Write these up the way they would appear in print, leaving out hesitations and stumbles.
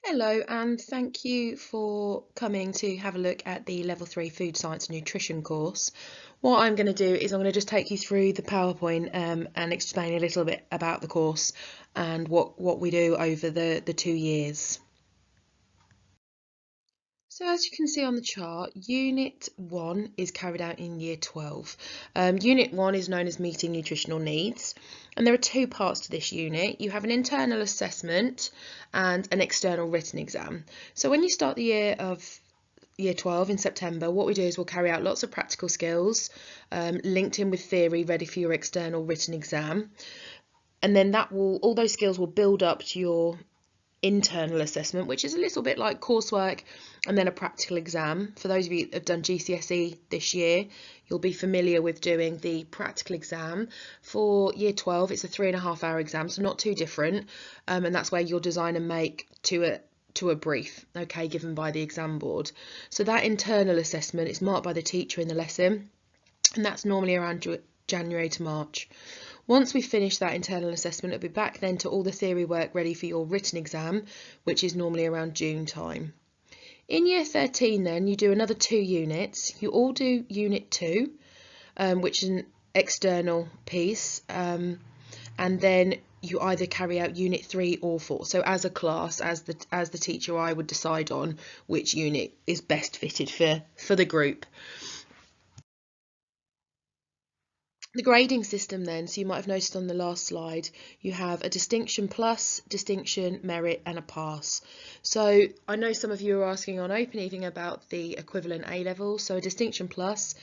Hello, and thank you for coming to have a look at the Level 3 Food Science and Nutrition course. What I'm going to do is I'm going to just take you through the PowerPoint and explain a little bit about the course and what we do over the 2 years. So as you can see on the chart, Unit 1 is carried out in Year 12. Unit 1 is known as Meeting Nutritional Needs, and there are two parts to this unit. You have an internal assessment and an external written exam. So when you start the year of Year 12 in September, what we do is we'll carry out lots of practical skills linked in with theory ready for your external written exam. And then all those skills will build up to your internal assessment, which is a little bit like coursework and then a practical exam. For those of you that have done GCSE this year, you'll be familiar with doing the practical exam. For Year 12, it's a 3.5 hour exam, so not too different, and that's where you'll design and make to a brief, okay, given by the exam board. So that internal assessment is marked by the teacher in the lesson, and that's normally around January to March. Once we finish that internal assessment, it'll be back then to all the theory work ready for your written exam, which is normally around June time. In Year 13 then, you do another 2 units. You all do Unit 2, which is an external piece, and then you either carry out Unit 3 or 4. So as a class, as the teacher, I would decide on which unit is best fitted for the group. The grading system then, so you might have noticed on the last slide, you have a distinction plus, distinction, merit and a pass. So I know some of you are asking on Open Evening about the equivalent A level. So a distinction plus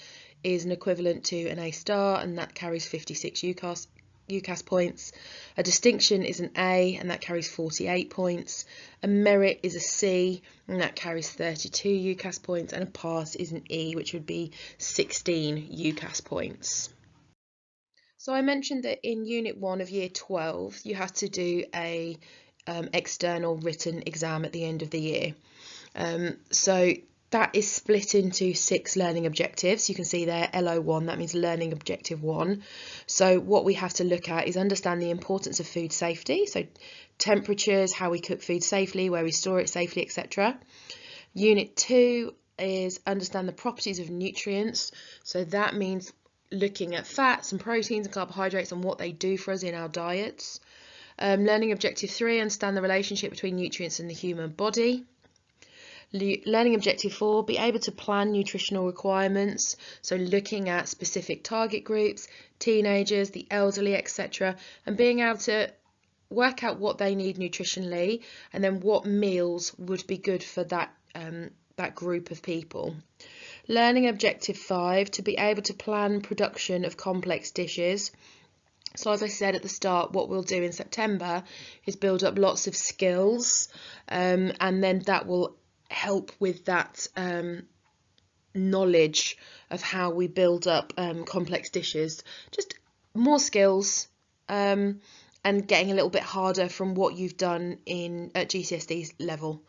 is an equivalent to an A star, and that carries 56 UCAS points. A distinction is an A, and that carries 48 points. A merit is a C, and that carries 32 UCAS points. And a pass is an E, which would be 16 UCAS points. So I mentioned that in Unit 1 of Year 12, you have to do a external written exam at the end of the year. So that is split into 6 learning objectives. You can see there LO1, that means Learning Objective 1. So what we have to look at is understand the importance of food safety, so temperatures, how we cook food safely, where we store it safely, etc. Unit 2 is understand the properties of nutrients, so that means looking at fats and proteins and carbohydrates and what they do for us in our diets. Learning Objective 3, understand the relationship between nutrients and the human body. Learning Objective 4, be able to plan nutritional requirements, so looking at specific target groups, teenagers, the elderly, etc., and being able to work out what they need nutritionally and then what meals would be good for that group of people. Learning Objective 5, to be able to plan production of complex dishes. So as I said at the start, what we'll do in September is build up lots of skills, and then that will help with that knowledge of how we build up complex dishes. Just more skills, and getting a little bit harder from what you've done at GCSE level.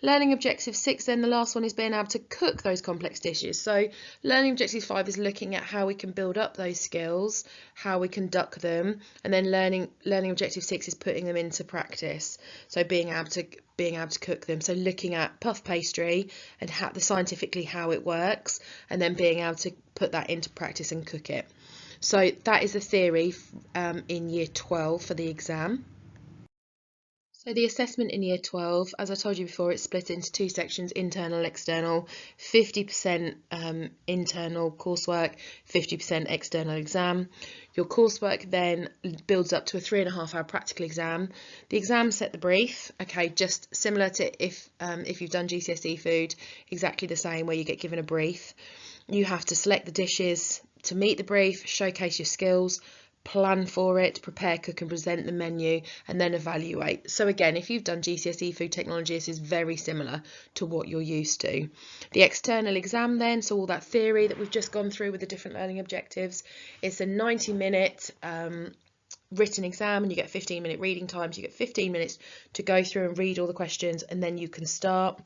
Learning Objective 6 then, the last one, is being able to cook those complex dishes. So Learning Objective 5 is looking at how we can build up those skills, how we conduct them, and then learning Objective 6 is putting them into practice. So being able to cook them. So looking at puff pastry and scientifically how it works, and then being able to put that into practice and cook it. So that is the theory in Year 12 for the exam. So the assessment in Year 12, as I told you before, it's split into 2 sections, internal and external, 50% internal coursework, 50% external exam. Your coursework then builds up to a 3.5 hour practical exam. The exams set the brief, okay, just similar to if you've done GCSE food, exactly the same, where you get given a brief. You have to select the dishes to meet the brief, showcase your skills, plan for it, prepare, cook and present the menu, and then evaluate. So again, if you've done GCSE food technology, this is very similar to what you're used to. The external exam then, so all that theory that we've just gone through with the different learning objectives, it's a 90-minute written exam, and you get 15-minute reading times. You get 15 minutes to go through and read all the questions, and then you can start.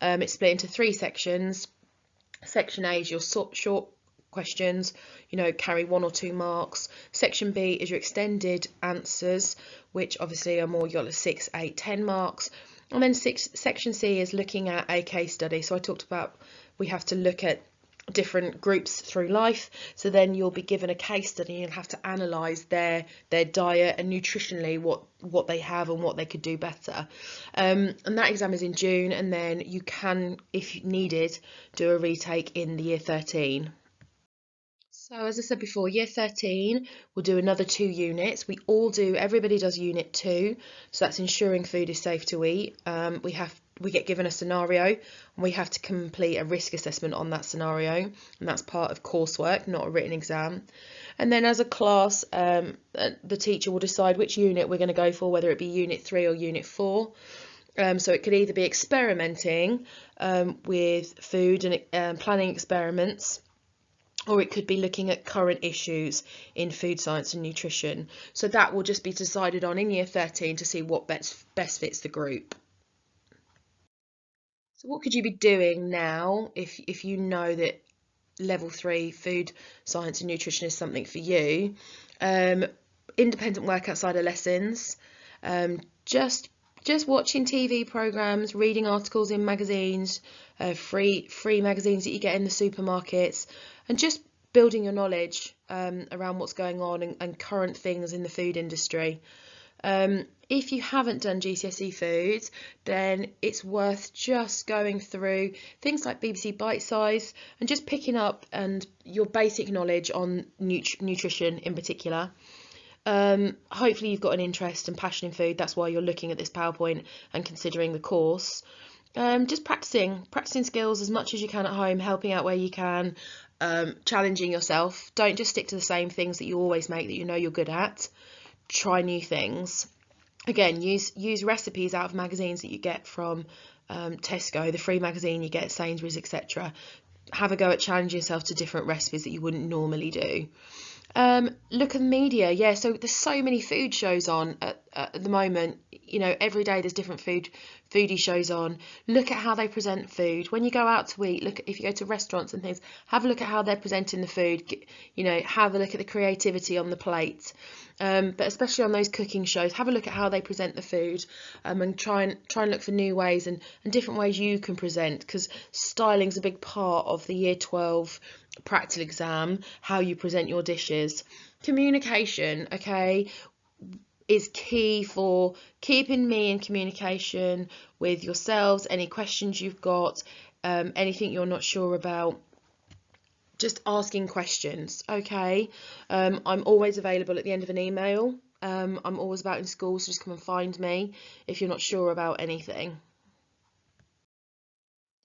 It's split into 3 sections. Section A is your short questions, carry 1 or 2 marks. Section B is your extended answers, which obviously are more, you've got 6, 8, 10 marks. And then section C is looking at a case study. So I talked about we have to look at different groups through life. So then you'll be given a case study and you'll have to analyse their diet and nutritionally what they have and what they could do better. And that exam is in June, and then you can, if needed, do a retake in the year 13. So as I said before, year 13, we'll do another 2 units. Everybody does unit 2. So that's ensuring food is safe to eat. We get given a scenario and we have to complete a risk assessment on that scenario. And that's part of coursework, not a written exam. And then as a class, the teacher will decide which unit we're going to go for, whether it be unit 3 or unit 4. So it could either be experimenting with food and planning experiments, or it could be looking at current issues in food science and nutrition. So that will just be decided on in year 13 to see what best fits the group. So what could you be doing now if you know that level 3 food science and nutrition is something for you? Independent work outside of lessons, just watching TV programs, reading articles in magazines, free magazines that you get in the supermarkets, and just building your knowledge around what's going on and current things in the food industry. If you haven't done GCSE foods, then it's worth just going through things like BBC Bite Size and just picking up and your basic knowledge on nutrition in particular. Hopefully you've got an interest and passion in food. That's why you're looking at this PowerPoint and considering the course. Just practicing skills as much as you can at home, helping out where you can, challenging yourself. Don't just stick to the same things that you always make that you know you're good at. Try new things. Again, use recipes out of magazines that you get from Tesco, the free magazine you get at Sainsbury's, etc. Have a go at challenging yourself to different recipes that you wouldn't normally do. Look at the media. Yeah, so there's so many food shows on at the moment. You know, every day there's different foodie shows on. Look at how they present food. When you go out to eat, if you go to restaurants and things, have a look at how they're presenting the food. You know, have a look at the creativity on the plate. But especially on those cooking shows, have a look at how they present the food, and try and look for new ways and different ways you can present, because styling's a big part of the year 12 practical exam, how you present your dishes. Communication, okay, is key for keeping me in communication with yourselves. Any questions you've got, anything you're not sure about, just asking questions, okay? I'm always available at the end of an email. I'm always about in school, so just come and find me if you're not sure about anything.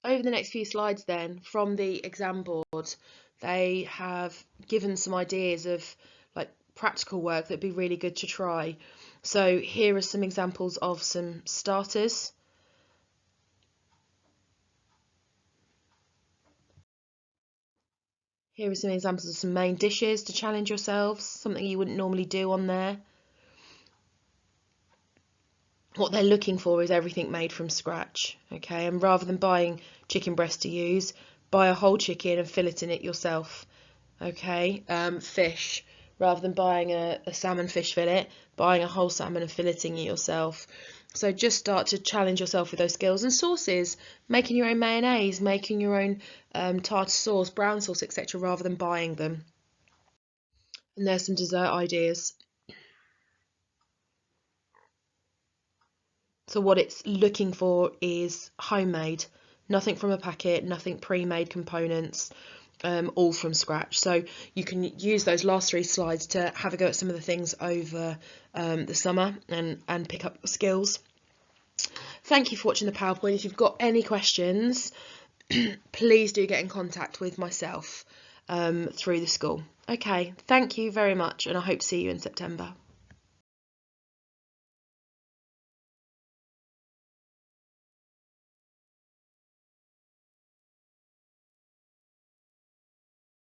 Over the next few slides then, from the exam board, they have given some ideas of like practical work that'd be really good to try. So here are some examples of some starters. Here are some examples of some main dishes to challenge yourselves, something you wouldn't normally do on there. What they're looking for is everything made from scratch, okay? And rather than buying chicken breast to use, buy a whole chicken and filleting it yourself, okay? Fish, rather than buying a salmon fish fillet, buying a whole salmon and filleting it yourself. So just start to challenge yourself with those skills. And sauces, making your own mayonnaise, making your own tartar sauce, brown sauce, etc., rather than buying them. And there's some dessert ideas. So what it's looking for is homemade, nothing from a packet, nothing pre-made components, all from scratch. So you can use those last 3 slides to have a go at some of the things over the summer and pick up skills. Thank you for watching the PowerPoint. If you've got any questions, please do get in contact with myself through the school. Okay, thank you very much, and I hope to see you in September.